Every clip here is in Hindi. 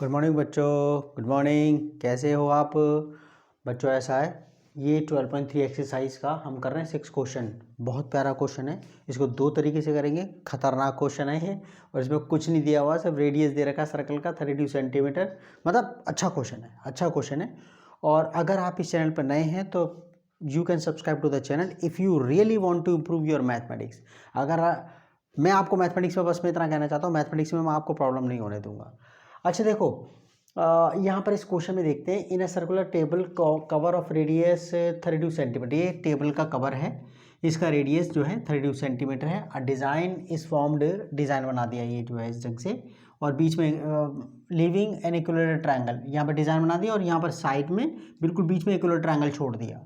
गुड मॉर्निंग बच्चों। गुड मॉर्निंग, कैसे हो आप बच्चों? ऐसा है, ये 12.3 एक्सरसाइज का हम कर रहे हैं 6 क्वेश्चन। बहुत प्यारा क्वेश्चन है। इसको 2 तरीके से करेंगे। खतरनाक क्वेश्चन है ये, और इसमें कुछ नहीं दिया हुआ, सिर्फ रेडियस दे रखा है सर्कल का 32 सेंटीमीटर। मतलब अच्छा क्वेश्चन है, अच्छा क्वेश्चन है। और अगर आप इस चैनल पर नए हैं तो you can subscribe to the channel if you really want to improve your mathematics. अगर मैं आपको मैथमेटिक्स में बस मैं इतना कहना चाहता हूँ, मैथमेटिक्स में मैं आपको प्रॉब्लम नहीं होने दूंगा। अच्छा देखो, यहाँ पर इस क्वेश्चन में देखते हैं, in a circular table cover of radius 32 centimetre. ये टेबल का कवर है, इसका रेडियस जो है 32 सेंटीमीटर है। A design is formed, design बना दिया ये जो है इस ढंग से, और बीच में लिविंग एन इक्विलेटरल ट्रायंगल, यहाँ पर डिज़ाइन बना दिया और यहाँ पर साइड में बिल्कुल बीच में इक्विलेटरल ट्रायंगल छोड़ दिया।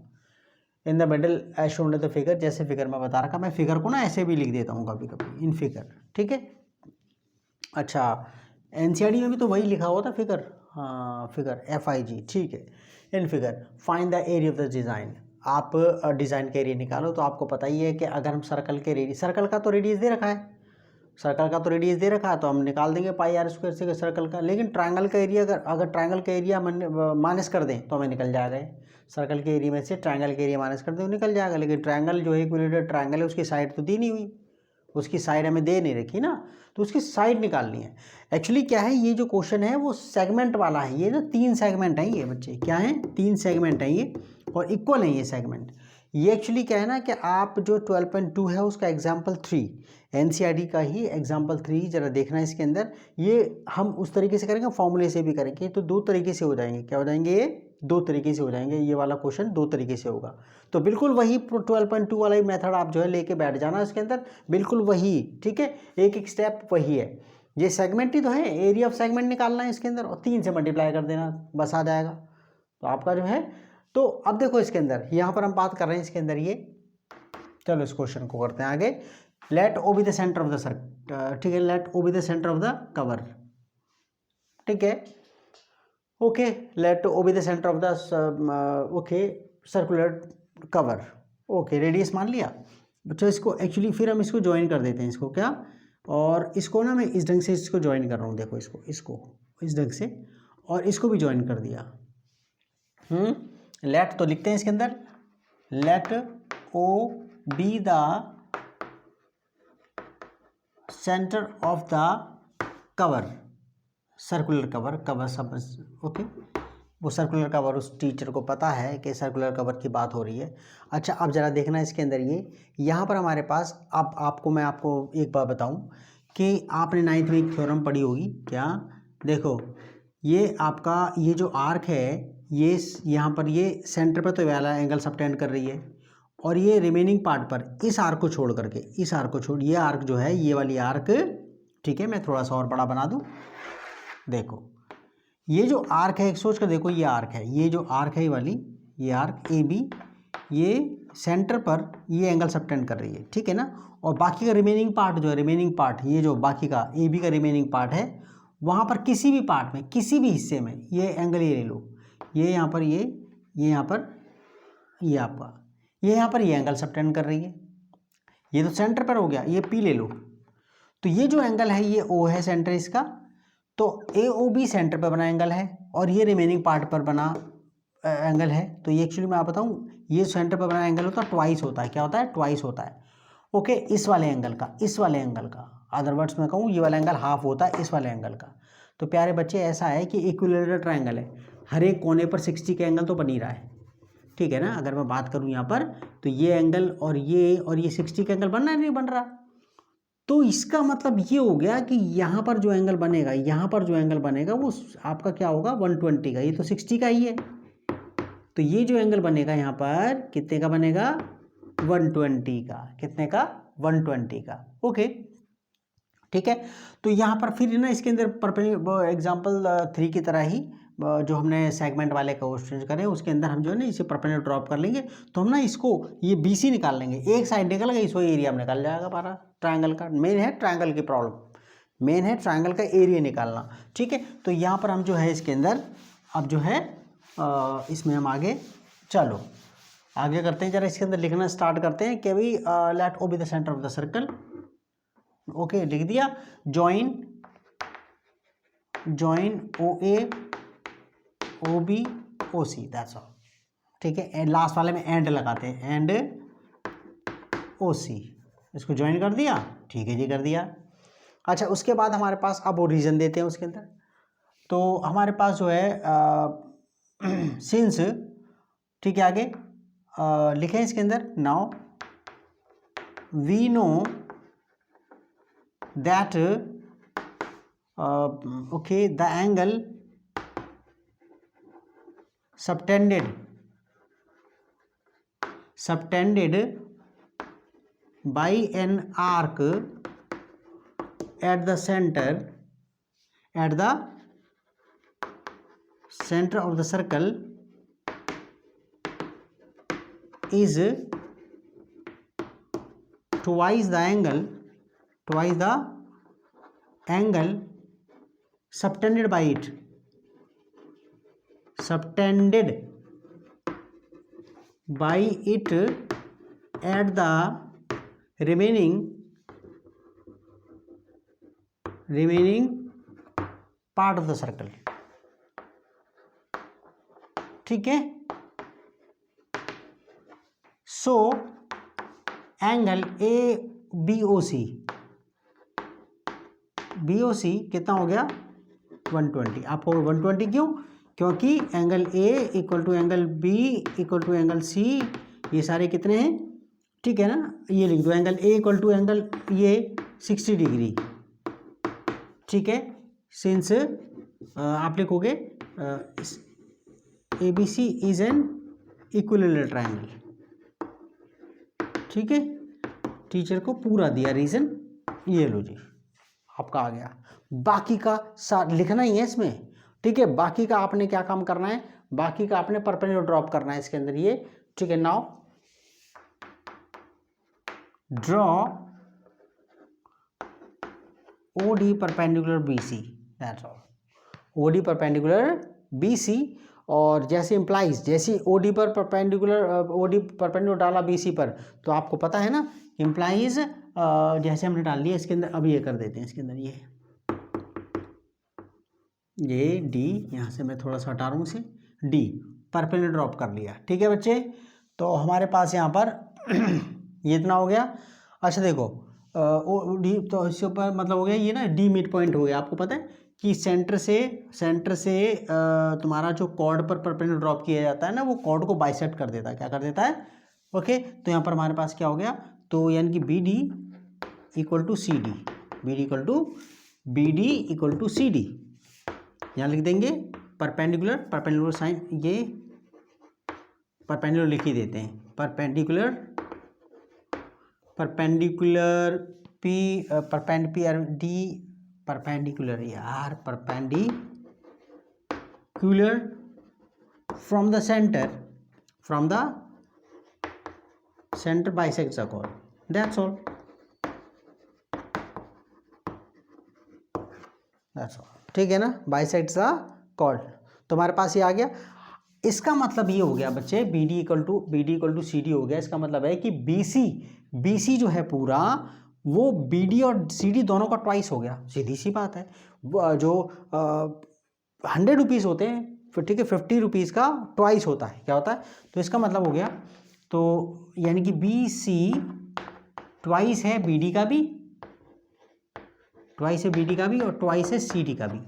In the middle age shown in the figure, जैसे फिगर में बता रखा। मैं फिगर को ना ऐसे भी लिख देता हूँ कभी कभी, इन फिगर, ठीक है। अच्छा, एनसीईआरटी में भी तो वही लिखा हुआ था फिगर, हाँ फिगर FIG, ठीक है। In figure find the area of the design. आप डिज़ाइन का एरिया निकालो। तो आपको पता ही है कि अगर हम सर्कल के रेडियस, सर्कल का तो रेडियस दे रखा है, सर्कल का तो रेडियस दे रखा है, तो हम निकाल देंगे पाई r स्क्वायर से सर्कल का। लेकिन ट्रायंगल का एरिया, अगर ट्रायंगल का एरिया माइनस कर दें तो हमें निकल जाएगा। सर्कल के एरिया में से ट्रायंगल के एरिया माइनस कर दें तो निकल जाएगा। लेकिन ट्रायंगल जो है इक्विलेटरल ट्रायंगल है, उसकी साइड तो दी नहीं हुई, उसकी साइड हमें दे नहीं रखी ना, तो उसकी साइड निकालनी है। एक्चुअली क्या है, ये जो क्वेश्चन है वो सेगमेंट वाला है। ये ना 3 सेगमेंट हैं ये बच्चे, क्या है 3 सेगमेंट हैं ये, और इक्वल है ये सेगमेंट। ये एक्चुअली क्या है ना कि आप जो 12.2 है उसका एग्जाम्पल 3, एनसीईआरटी का ही एग्जाम्पल 3 जरा देखना है इसके अंदर। ये हम उस तरीके से करेंगे, फॉर्मूले से भी करेंगे, तो 2 तरीके से हो जाएंगे। क्या हो जाएंगे ये? 2 तरीके से हो जाएंगे। ये वाला क्वेश्चन 2 तरीके से होगा। तो बिल्कुल वही 12.2 वाला ही मेथड आप जो है लेके बैठ जाना इसके अंदर, बिल्कुल वही, ठीक है। एक एक स्टेप वही है। ये सेगमेंट ही तो है, एरिया ऑफ सेगमेंट निकालना है इसके अंदर, और 3 से मल्टीप्लाई कर देना, बस आ जाएगा। तो आपका जो है, तो अब देखो इसके अंदर, यहाँ पर हम बात कर रहे हैं इसके अंदर ये, चलो इस क्वेश्चन को करते हैं आगे। Let O be the centre of the circle, ठीक है, let O be the centre of the cover, ठीक है। Okay, let O be the centre of the okay circular cover. Okay, radius मान लिया बच्चों। इसको एक्चुअली फिर हम इसको ज्वाइन कर देते हैं, इसको क्या, और इसको ना मैं इस ढंग से इसको ज्वाइन कर रहा हूँ, देखो इसको इस ढंग से, और इसको भी ज्वाइन कर दिया। लेट तो लिखते हैं इसके अंदर, let O be the centre of the cover, circular cover, cover सब ओके। वो सर्कुलर कवर उस टीचर को पता है कि सर्कुलर कवर की बात हो रही है। अच्छा, अब ज़रा देखना इसके अंदर ये, यहाँ पर हमारे पास, अब मैं आपको एक बात बताऊं कि आपने 9th में एक थ्योरम पढ़ी होगी क्या। देखो, ये आपका ये जो आर्क है, ये यहाँ पर ये सेंटर पर तो वाला एंगल सबटेंड कर रही है, और ये रिमेनिंग पार्ट पर इस आर्क को छोड़ करके, इस आर्क को छोड़, ये आर्क जो है, ये वाली आर्क, ठीक है। मैं थोड़ा सा और बड़ा बना दूं, देखो ये जो आर्क है, एक सोच कर देखो, ये आर्क है, ये जो आर्क है ये वाली, ये आर्क AB, ये सेंटर पर ये एंगल सबटेंड कर रही है, ठीक है ना। और बाकी का रिमेनिंग पार्ट जो है, रिमेनिंग पार्ट, ये जो बाकी का AB का रिमेनिंग पार्ट है, वहाँ पर किसी भी पार्ट में, किसी भी हिस्से में ये एंगल ये ले लो, ये यहाँ पर, ये यहाँ पर, ये आपका, ये यहाँ पर ये एंगल सबटेंड कर रही है। ये तो सेंटर पर हो गया, ये P ले लो। तो ये जो एंगल है ये O है सेंटर इसका, तो AOB सेंटर पर बना एंगल है, और ये रिमेनिंग पार्ट पर बना एंगल है। तो ये एक्चुअली मैं आप बताऊँ, ये सेंटर पर बना एंगल होता है ट्वाइस होता है, क्या होता है, ट्वाइस होता है। ओके, इस वाले एंगल का, इस वाले एंगल का, अदर वर्ड्स में कहूँ, ये वाला एंगल हाफ होता है इस वाले एंगल का। तो प्यारे बच्चे, ऐसा है कि इक्विलेटरल ट्रायंगल है, हर एक कोने पर 60 का एंगल तो बन ही रहा है, ठीक है ना। अगर मैं बात करूँ यहाँ पर, तो ये एंगल और ये 60 का एंगल बन रहा है, नहीं बन रहा। तो इसका मतलब ये हो गया कि यहाँ पर जो एंगल बनेगा, यहाँ पर जो एंगल बनेगा वो आपका क्या होगा, 120 का। ये तो 60 का ही है, तो ये जो एंगल बनेगा यहाँ पर कितने का बनेगा, 120 का। कितने का, 120 का। ओके, ठीक है। तो यहाँ पर फिर ना इसके अंदर एग्जाम्पल 3 की तरह ही जो हमने सेगमेंट वाले क्वेश्चन करे, उसके अंदर हम जो है ना इसे परपेंडिकुलर ड्रॉप कर लेंगे। तो हम ना इसको ये BC निकाल लेंगे, एक साइड निकल गई, इसको एरिया में निकल जाएगा हमारा ट्रायंगल का। मेन है ट्रायंगल की प्रॉब्लम, मेन है ट्रायंगल का एरिया निकालना, ठीक है। तो यहाँ पर हम जो है इसके अंदर अब जो है इसमें हम आगे, चलो आगे करते हैं, जरा इसके अंदर लिखना स्टार्ट करते हैं कि भाई let O be the centre of the circle. Okay, लिख दिया। Join join OA OB OC, that's all. ठीक है, लास्ट वाले में एंड लगाते हैं, एंड OC, इसको ज्वाइन कर दिया। ठीक है जी, कर दिया। अच्छा, उसके बाद हमारे पास अब ओरिजिन देते हैं उसके अंदर। तो हमारे पास जो है सिंस, ठीक है, आगे लिखें इसके अंदर, now we know that okay the angle subtended by an arc at the center of the circle is twice the angle subtended by it at the remaining part of the circle। ठीक है, सो एंगल ABOC कितना हो गया 120। आपको 120 क्यों? क्योंकि angle A equal to angle B equal to angle C, ये सारे कितने हैं? ठीक है ना, ये लिख दो, angle A equal to angle ये 60 डिग्री। ठीक है, सिंस आप लिखोगे ABC is an equilateral triangle. ठीक है, टीचर को पूरा दिया रीजन, ये लो जी आपका आ गया। बाकी का लिखना ही है इसमें। ठीक है, बाकी का आपने क्या काम करना है, बाकी का आपने परपेंडिकुलर ड्रॉप करना है इसके अंदर ये। ठीक है, now draw OD perpendicular BC, that's all. OD perpendicular BC, और जैसे इम्प्लाइज, जैसे OD पर परपेंडिकुलर डाला BC पर, तो आपको पता है ना इम्प्लाइज जैसे हमने डाल लिया इसके अंदर। अब ये कर देते हैं इसके अंदर, ये D, यहाँ से मैं थोड़ा सा हटा रहा हूँ इसे, D परपेंडिकुलर ड्रॉप कर लिया। ठीक है बच्चे, तो हमारे पास यहाँ पर ये इतना हो गया। अच्छा देखो, D तो इसके ऊपर मतलब हो गया ये ना, D मिड पॉइंट हो गया। आपको पता है कि सेंटर से तुम्हारा जो कॉर्ड पर परपेंडिकुलर ड्रॉप किया जाता है ना, वो कॉर्ड को बाइसेक्ट कर देता है। क्या कर देता है? ओके, तो यहाँ पर हमारे पास क्या हो गया, तो यानी कि BD equal to CD, BD equal to CD, यहाँ लिख देंगे परपेंडिकुलर साइन, ये परपेंडिकुलर लिख ही देते हैं, perpendicular from the centre bisects the chord, that's all. ठीक है ना, बाइसेक्ट्स द कॉर्ड। तो हमारे पास ये आ गया। इसका मतलब ये हो गया बच्चे, BD इक्वल टू CD हो गया। इसका मतलब है कि BC जो है पूरा, वो BD और CD दोनों का ट्वाइस हो गया। सीधी सी बात है, जो 100 रुपीज़ होते हैं, फिर ठीक है 50 रुपीज़ का ट्वाइस होता है। क्या होता है? तो इसका मतलब हो गया, तो यानी कि BC ट्वाइस है BD का भी, ट्वाइस है BD का भी, और ट्वाइस है CD का भी।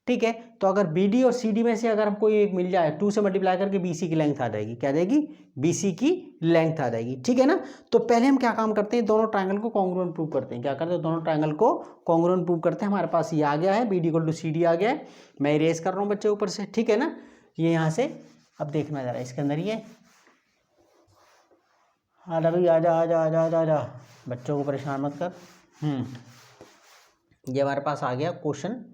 ठीक है, तो अगर BD और CD में से अगर हमको एक मिल जाए, 2 से मल्टीप्लाई करके BC की लेंथ आ जाएगी। क्या जाएगी? BC की लेंथ आ जाएगी। ठीक है ना, तो पहले हम क्या काम करते हैं, दोनों ट्रायंगल को कॉन्ग्रुएंट प्रूव करते हैं। क्या करते हैं? दोनों ट्रायंगल को कॉन्ग्रुएंट प्रूव करते हैं। हमारे पास ये आ गया है, BD इक्वल टू CD आ गया है। मैं इरेज कर रहा हूँ बच्चे ऊपर से। ठीक है ना, ये यहाँ से अब देखना जा रहा है इसके अंदर, ये आजा भाई, आजा, बच्चों को परेशान मत कर। ये हमारे पास आ गया क्वेश्चन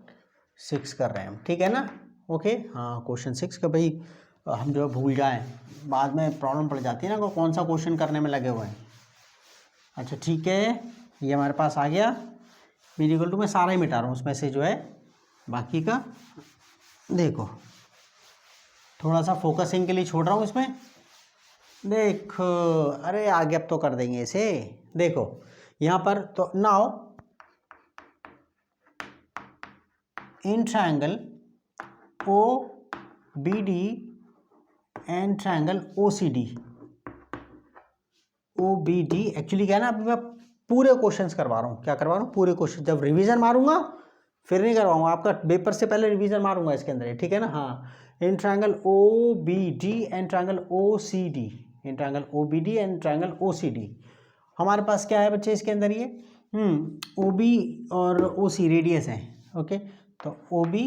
6 कर रहे हैं हम। ठीक है ना, ओके, हाँ क्वेश्चन 6 का भाई हम जो भूल जाएं, बाद में प्रॉब्लम पड़ जाती है ना, कौन सा क्वेश्चन करने में लगे हुए हैं। अच्छा ठीक है, ये हमारे पास आ गया। BD इक्वल टू मैं सारा ही मिटा रहा हूँ उसमें से जो है, बाकी का देखो थोड़ा सा फोकसिंग के लिए छोड़ रहा हूँ इसमें। देखो, अरे आगे अब तो कर देंगे इसे। देखो यहाँ पर तो now in triangle O B D and triangle O C D. O B D actually क्या है ना, अभी मैं पूरे क्वेश्चंस करवा रहा हूँ। क्या करवा रहा हूँ? पूरे क्वेश्चन। जब रिवीजन मारूंगा फिर नहीं करवाऊंगा, आपका पेपर से पहले रिवीजन मारूंगा इसके अंदर, ठीक है ना। हाँ, in triangle O B D and triangle O C D, in triangle O B D and triangle O C D. हमारे पास क्या है बच्चे इसके अंदर? ये ओ बी और ओ सी रेडियस है। ओके, तो O B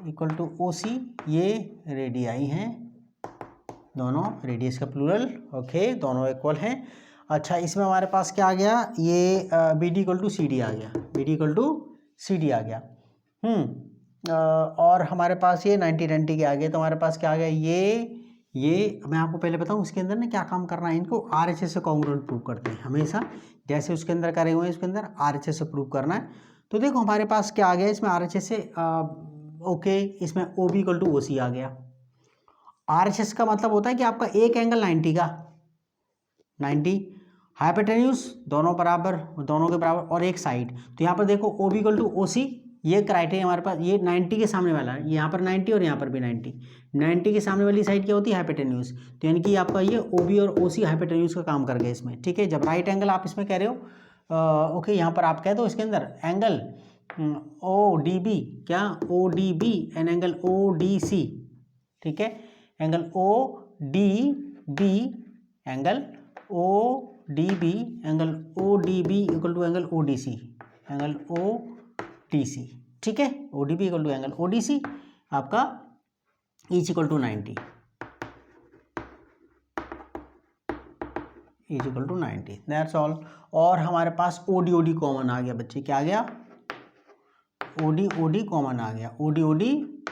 equal to O C, ये रेडियाई हैं दोनों, रेडियस का प्लूरल। ओके, दोनों इक्वल हैं। अच्छा, इसमें हमारे पास क्या आ गया? ये B D equal to C D आ गया, B D equal to C D आ गया। और हमारे पास ये 90 के आ गए। तो हमारे पास क्या आ गया? ये मैं आपको पहले बताऊं, इसके अंदर ना क्या काम करना है, इनको RHS से कॉन्ग्रुएंट प्रूव करते हैं हमेशा। जैसे उसके अंदर करे हुए हैं, इसके अंदर RHS से प्रूव करना है। तो देखो हमारे पास क्या आ गया इसमें RHS से, ओके, इसमें OB इक्वल टू OC आ गया। RHS का मतलब होता है कि आपका एक एंगल 90 का, 90 हाइपोटेन्यूज दोनों बराबर, दोनों के बराबर, और एक साइड। तो यहाँ पर देखो OB इक्वल टू OC, ये क्राइटेरिया हमारे पास, ये 90 के सामने वाला है, यहाँ पर 90 और यहाँ पर भी 90 के सामने वाली साइड क्या होती है? हाइपोटेन्यूज। तो यानी कि आपका ये OB और OC हाइपोटेन्यूज का काम कर गए इसमें, ठीक है। जब राइट एंगल आप इसमें कह रहे हो, ओके, यहाँ पर आप कह दो इसके अंदर एंगल ODB, क्या ODB एंड एंगल ODC, ठीक है। Angle ODB, angle ODB, angle ODB equal to angle ODC, angle ODC, ठीक है। ODB equal to angle ODC, आपका is equal to 90, is equal to 90, that's all. और हमारे पास OD कॉमन आ गया बच्चे, क्या आ गया? OD कॉमन आ गया, OD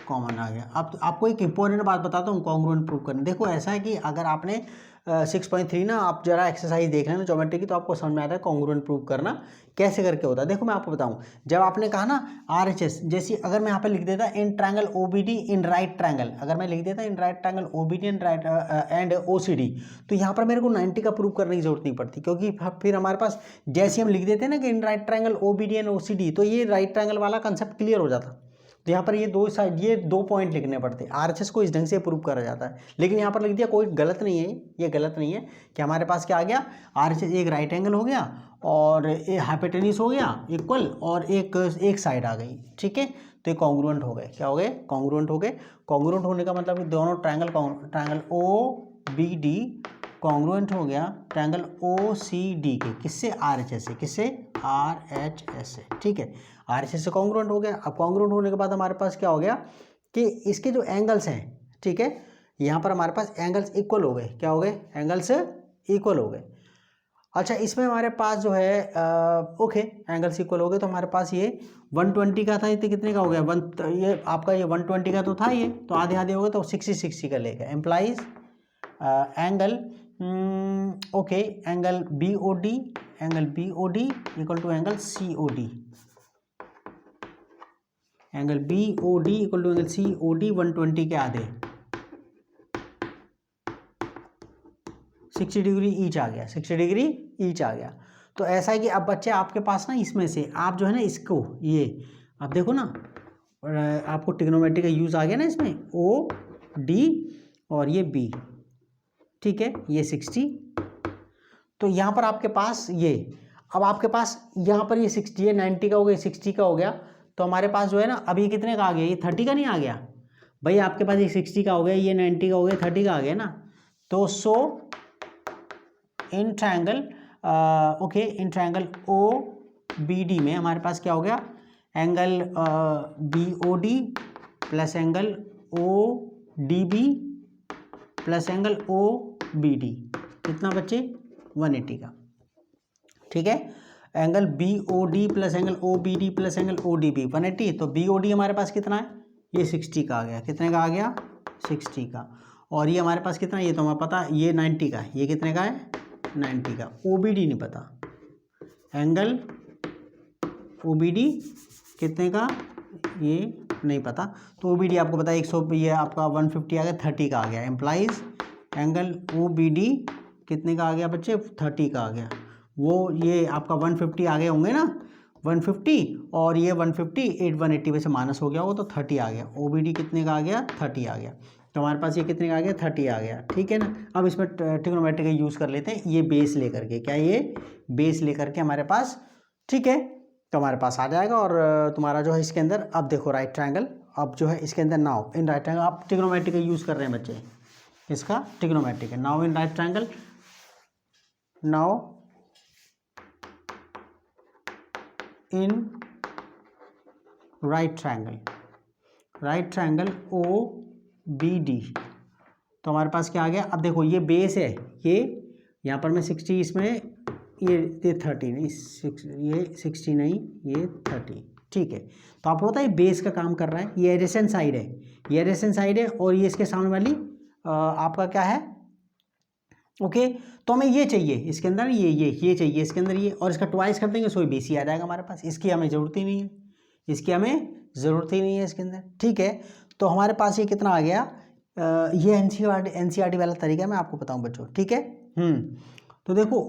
कॉमन आ गया। अब आपको एक इंपॉर्टेंट बात बताता हूँ कॉन्ग्रुएंट प्रूव करने। देखो ऐसा है कि अगर आपने 6.3 ना, आप जरा एक्सरसाइज देख लेना ज्योमेट्री की, तो आपको समझ में आता है कॉन्ग्रुएंट प्रूव करना कैसे करके होता है। देखो मैं आपको बताऊं, जब आपने कहा ना RHS, जैसे अगर मैं यहाँ पे लिख देता इन triangle OBD in right triangle, अगर मैं लिख देता in right triangle OBD in right and OCD, तो यहाँ पर मेरे को 90 का प्रूव करने की जरूरत नहीं पड़ती, क्योंकि फिर हमारे पास जैसे हम लिख देते हैं ना कि in right triangle OBD and OCD, तो ये राइट ट्रायंगल वाला कंसेप्ट क्लियर हो जाता। तो यहाँ पर ये दो साइड, ये 2 पॉइंट लिखने पड़ते हैं। RHS को इस ढंग से प्रूव करा जाता है, लेकिन यहाँ पर लिख दिया, कोई गलत नहीं है, ये गलत नहीं है कि हमारे पास क्या आ गया? RHS एक राइट एंगल हो गया और एक हाइपोटेन्यूज हो गया इक्वल, और एक साइड आ गई, ठीक है। तो ये कॉन्ग्रुएंट हो गए। क्या हो गए? कॉन्ग्रुएंट हो गए। कॉन्ग्रुएंट होने का मतलब दोनों ट्रायंगल OBD कॉन्ग्रुएंट हो गया ट्रायंगल OCD के, किससे? RHS से, किससे? RHS से, ठीक है। RHS से कॉन्ग्रुएंट हो गया। अब कॉन्ग्रुएंट होने के बाद हमारे पास क्या हो गया कि इसके जो एंगल्स हैं, ठीक है, यहाँ पर हमारे पास एंगल्स इक्वल हो गए। क्या हो गए? एंगल्स इक्वल हो गए। अच्छा, इसमें हमारे पास जो है ओके, एंगल्स इक्वल हो गए। तो हमारे पास ये 120 का था, ये कितने का हो गया? ये आपका ये 120 का तो था ये, तो आधे आधे हो गए, तो 60 का लेगा। Implies angle, okay, angle BOD equal to angle COD, angle BOD equal to angle COD 120 के आधे, 60 डिग्री ईच आ गया, 60 डिग्री ईच आ गया। तो ऐसा है कि अब बच्चे आपके पास ना इसमें से आप जो है ना इसको, ये आप देखो ना, आपको ट्रिग्नोमेट्री का यूज़ आ गया ना इसमें, OD और ये B, ठीक है, ये 60। तो यहाँ पर आपके पास ये, अब आपके पास यहाँ पर ये 60 है, 90 का हो गया, 60 का हो गया। तो हमारे पास जो है ना, अभी ये कितने का आ गया? ये 30 का नहीं आ गया भाई, आपके पास ये 60 का हो गया, ये 90 का हो गया, 30 का आ गया ना। तो so in triangle, okay, in triangle OBD में हमारे पास क्या हो गया? Angle BOD plus angle ODB plus angle OBD, कितना बच्चे? 180 का, ठीक है। Angle BOD plus angle OBD plus angle ODB 180। तो BOD हमारे पास कितना है? ये 60 का आ गया। कितने का आ गया? 60 का। और ये हमारे पास कितना? ये तो हमें पता, ये 90 का है। ये कितने का है? 90 का। OBD नहीं पता, एंगल OBD कितने का ये नहीं पता। तो OBD आपको पता है 100, ये आपका 150 आ गया, 30 का आ गया। एम्प्लाइज एंगल OBD कितने का आ गया बच्चे? 30 का आ गया। वो ये आपका 150 आ गए होंगे ना, 150 और ये 150 180 में से माइनस हो गया वो तो 30 आ गया। OBD कितने का आ गया? 30 आ गया। तो हमारे पास ये कितने का आ गया? 30 आ गया, ठीक है ना। अब इसमें ट्रिग्नोमेट्री का यूज़ कर लेते हैं, ये बेस लेकर के, क्या ये बेस लेकर के हमारे पास, ठीक है। तो हमारे पास आ जाएगा और तुम्हारा जो है इसके अंदर, अब देखो राइट ट्रायंगल, अब जो है इसके अंदर नाउ इन राइट ट्रायंगल, आप ट्रिग्नोमेट्री का यूज़ कर रहे हैं बच्चे, इसका ट्रिग्नोमेट्री का, now in right triangle, now in right triangle, right triangle OBD। तो हमारे पास क्या आ गया? अब देखो ये बेस है, ये यहाँ पर मैं 60, इसमें ये 30 नहीं, ये 60 नहीं, ये 30, ठीक है। तो आपको पता है बेस का काम कर रहा है, ये एडजेसेंट साइड है, ये एडजेसेंट साइड है और ये इसके सामने वाली आपका क्या है? ओके, तो हमें ये चाहिए इसके अंदर, ये चाहिए इसके अंदर ये, और इसका ट्वाइस कर देंगे सो BC आ जाएगा हमारे पास। इसकी हमें ज़रूरत ही नहीं है, इसकी हमें ज़रूरत ही नहीं है इसके अंदर, ठीक है। तो हमारे पास ये कितना आ गया? ये NCERT वाला तरीका मैं आपको बताऊं बच्चों, ठीक है। तो देखो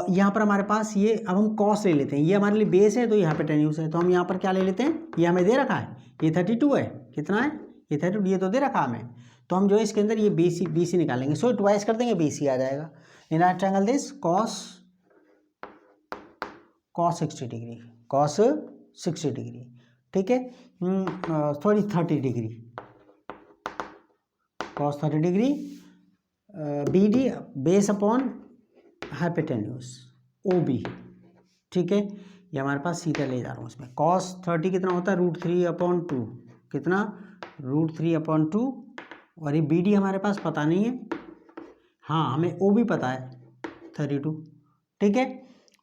यहाँ पर हमारे पास ये, अब हम कॉस ले लेते हैं, ये हमारे लिए बेस है तो यहाँ पे टेन्यूस है, तो हम यहाँ पर क्या ले लेते हैं? ये हमें दे रखा है, ये 32 है, कितना है? ये 32, ये तो दे रखा हमें। तो हम जो है इसके अंदर ये BC निकालेंगे, सो ट्वाइस कर देंगे, BC आ जाएगा। In right triangle this cos 60 degree, cos 60 degree, ठीक है। Sorry 30 degree, cos 30 degree, BD base upon hypotenuse OB, ठीक है। ये हमारे पास सीधा ले जा रहा हूँ इसमें। cos 30 कितना होता है? √3/2, कितना? √3/2, और ये BD हमारे पास पता नहीं है, हाँ हमें OB पता है 32, ठीक है।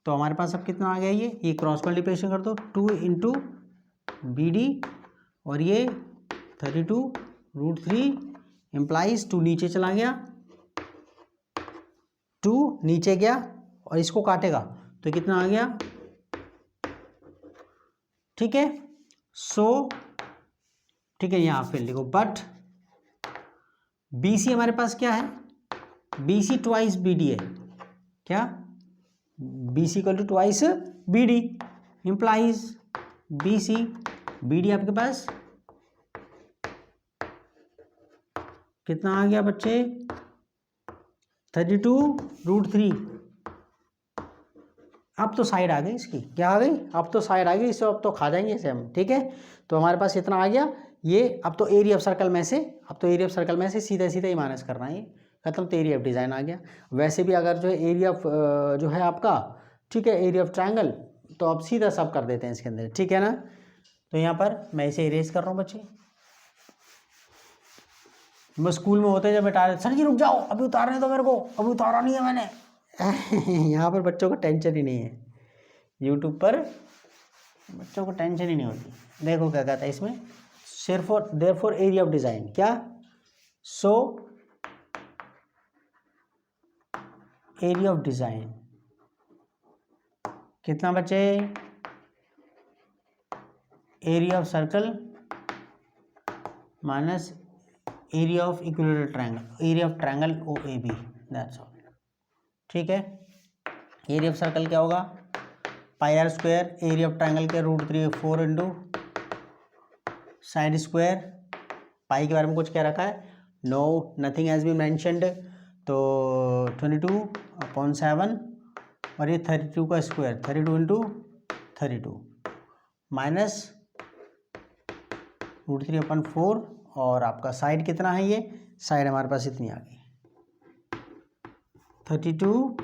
तो हमारे पास अब कितना आ गया? ये क्रॉस मल्टीप्लिकेशन कर दो, 2 इंटू BD और ये 32 √3 इम्प्लाइज 2 नीचे चला गया, 2 नीचे गया और इसको काटेगा तो कितना आ गया, ठीक है। सो ठीक है, यहाँ पे लिखो, बट BC हमारे पास क्या है? BC ट्वाइस BD है, क्या? BC equal to twice BD implies BC, BD आपके पास कितना आ गया बच्चे? 32 √3। अब तो साइड आ गई इसकी, क्या आ गई? अब तो साइड आ गई, इसे अब तो खा जाएंगे इसे हम, ठीक है। तो हमारे पास इतना आ गया ये। अब तो एरिया ऑफ सर्कल में से, अब तो एरिया ऑफ सर्कल में से सीधा सीधा ही माइनस करना है, खत्म। तो एरिया ऑफ डिज़ाइन आ गया। वैसे भी अगर जो है एरिया ऑफ जो है आपका, ठीक है, एरिया ऑफ ट्रायंगल, तो अब सीधा सब कर देते हैं इसके अंदर, ठीक है ना। तो यहाँ पर मैं इसे इरेज कर रहा हूँ बच्चे। बस स्कूल में होते जब बेटा, सर जी रुक जाओ अभी उतारने दो मेरे को, अभी उतारा नहीं है मैंने। यहाँ पर बच्चों को टेंशन ही नहीं है, यूट्यूब पर बच्चों को टेंशन ही नहीं होती। देखो क्या कहता है इसमें, देयरफॉर एरिया ऑफ डिज़ाइन, क्या? सो एरिया ऑफ डिज़ाइन कितना बच्चे? Area of circle minus area of equilateral triangle, area of triangle OAB, that's all, ठीक है। एरिया ऑफ सर्कल क्या होगा? πr², एरिया ऑफ ट्रायंगल के √3/4 इंटू साइड स्क्वायर। पाई के बारे में कुछ कह रखा है? No, nothing has been mentioned. तो 22/7 और ये 32 का स्क्वायर, 32 इंटू 32 माइनस √3/4, और आपका साइड कितना है? ये साइड हमारे पास इतनी आ गई 32,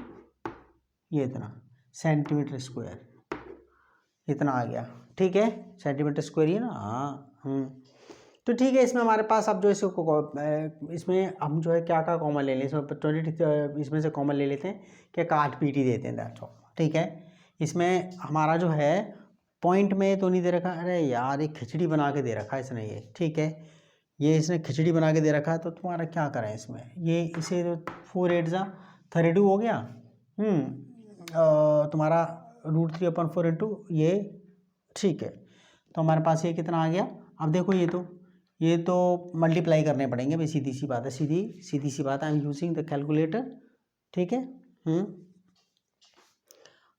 ये इतना सेंटीमीटर स्क्वायर, इतना आ गया, ठीक है। सेंटीमीटर स्क्वायर ही ना, हाँ। तो ठीक है, इसमें हमारे पास अब जो इसमें हम जो है क्या क्या कॉमन ले लें, इसमें 20 इसमें से कॉमन ले लेते हैं, क्या? काट पीटी देते हैं, दैट्स ऑल, ठीक है। इसमें हमारा जो है पॉइंट में तो नहीं दे रखा, अरे यार एक खिचड़ी बना के दे रखा है इसने, ये ठीक है, ये इसने खिचड़ी बना के दे रखा है। तो तुम्हारा क्या करें इसमें, ये इसे 4 8 32 हो गया, तुम्हारा √3/4 इंटू ये, ठीक है। तो हमारे पास ये कितना आ गया? अब देखो ये तो मल्टीप्लाई करने पड़ेंगे भाई, सीधी सी बात है, सीधी सी बात है। I am using the calculator, ठीक है।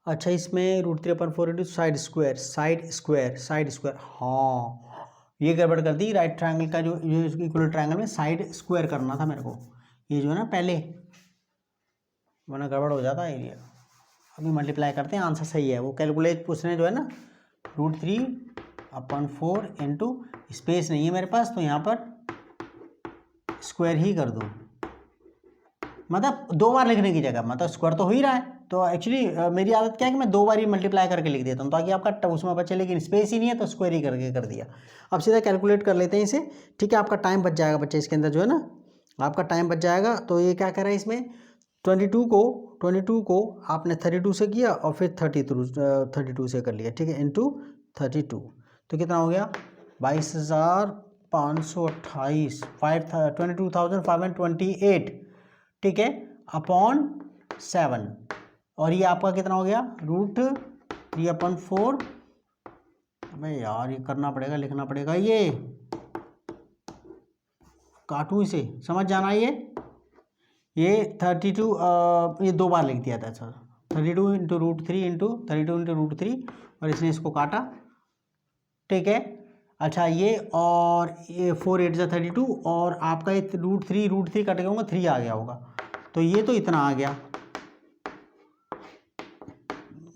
अच्छा इसमें √3/4 इंटू साइड स्क्वायर, हाँ ये गड़बड़ कर दी। राइट ट्रायंगल का जो इक्वल ट्रायंगल में साइड स्क्वायर करना था मेरे को, ये जो है ना पहले, वरना गड़बड़ हो जाता एरिया। अभी मल्टीप्लाई करते हैं, आंसर सही है। वो कैलकुलेट पूछ रहे हैं जो है ना, √3/4 इंटू स्पेस नहीं है मेरे पास तो यहाँ पर स्क्वायर ही कर दो, मतलब 2 बार लिखने की जगह, मतलब स्क्वायर तो हो ही रहा है। तो एक्चुअली मेरी आदत क्या है कि मैं 2 बार ही मल्टीप्लाई करके लिख देता हूँ ताकि आपका उसमें बचे, लेकिन स्पेस ही नहीं है तो स्क्वायर ही करके कर दिया। अब सीधा कैलकुलेट कर लेते हैं इसे, ठीक है। आपका टाइम बच जाएगा बच्चे, इसके अंदर जो है ना आपका टाइम बच जाएगा। तो ये क्या कर रहा है इसमें, 22 को आपने 32 से किया और फिर 32 से कर लिया, ठीक है, इंटू 32। तो कितना हो गया 22,528, 22,528, ठीक है, अपॉन 7। और ये आपका कितना हो गया √3/4। अबे यार ये करना पड़ेगा, लिखना पड़ेगा, ये काटूँ इसे, समझ जाना। ये 32 ये 2 बार लिख दिया था सर, 32 इंटू √3 इंटू 32 इंटू √3, और इसने इसको काटा, ठीक है। अच्छा ये और ये 4 8 32, और आपका ये √3 कट गया होगा, 3 आ गया होगा, तो ये तो इतना आ गया,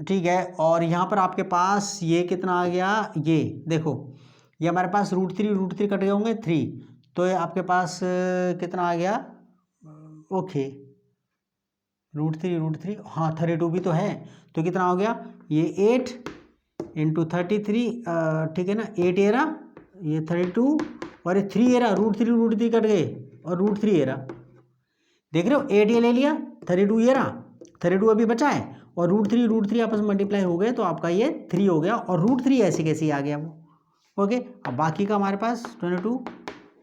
ठीक है। और यहाँ पर आपके पास ये कितना आ गया, ये देखो, ये हमारे पास √3 कट गए होंगे 3, तो ये आपके पास कितना आ गया, ओके √3, हाँ 32 भी तो है, तो कितना हो गया ये 8 इंटू 33, ठीक है ना, 8 एरा, ये 32 और ये 3 एरा, √3 कट गए और √3 एरा, देख रहे हो, 8 ये ले लिया, 32 एरा, 32 अभी बचा है, और √3 आपस में मल्टीप्लाई हो गए तो आपका ये 3 हो गया, और √3 ऐसे कैसे आ गया वो, ओके। अब बाकी का हमारे पास 22,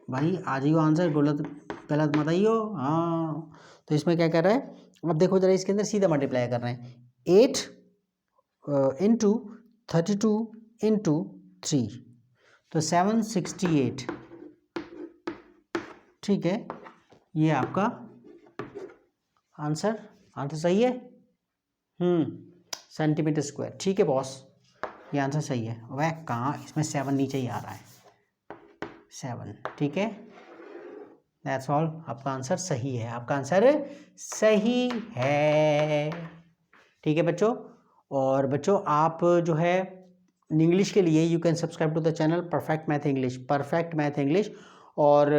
भाई आ जाइयो आंसर, गलत गलत मत आइयो, हाँ। तो इसमें क्या कर रहा है, अब देखो जरा, इसके अंदर सीधा मल्टीप्लाई कर रहे हैं, 8 इंटू 32 इंटू 3, तो 768, ठीक है, ये आपका आंसर सही है, सेंटीमीटर स्क्वायर, ठीक है बॉस, ये आंसर सही है। वह कहाँ, इसमें 7 नीचे ही आ रहा है, 7, ठीक है, दैट्स ऑल, आपका आंसर सही है, आपका आंसर सही है, ठीक है बच्चों। और बच्चों आप जो है इंग्लिश के लिए you can subscribe to the channel perfect math English, और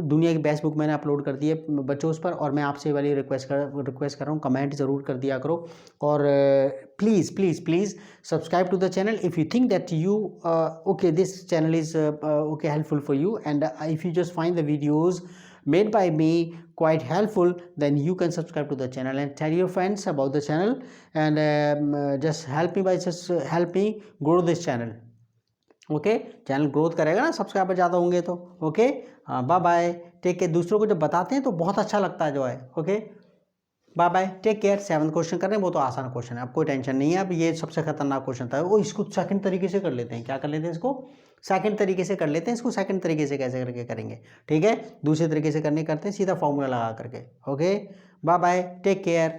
दुनिया की बेस्ट बुक मैंने अपलोड कर दी है बच्चों उस पर, और मैं आपसे वाली रिक्वेस्ट कर रहा हूँ, कमेंट ज़रूर कर दिया करो, और please subscribe to the channel if you think that you okay this channel is okay helpful for you, and if you just find the videos made by me quite helpful, then you can subscribe to the channel and tell your friends about the channel, and just help me grow this channel, okay. Channel growth करेगा ना, सब्सक्राइबर ज़्यादा होंगे तो, ओके। हाँ बाय बाय, टेक केयर। दूसरों को जब बताते हैं तो बहुत अच्छा लगता है जो है, okay bye bye, take care. 7th question कर रहे हैं, वो तो आसान क्वेश्चन है, अब कोई टेंशन नहीं है। अब ये सबसे खतरनाक क्वेश्चन था, वो इसको सेकंड तरीके से कर लेते हैं, क्या कर लेते हैं इसको, सेकंड तरीके से कर लेते हैं इसको, सेकंड तरीके से कैसे करके करेंगे, ठीक है, दूसरे तरीके से करते हैं सीधा फॉर्मूला लगा करके, okay bye bye, take care.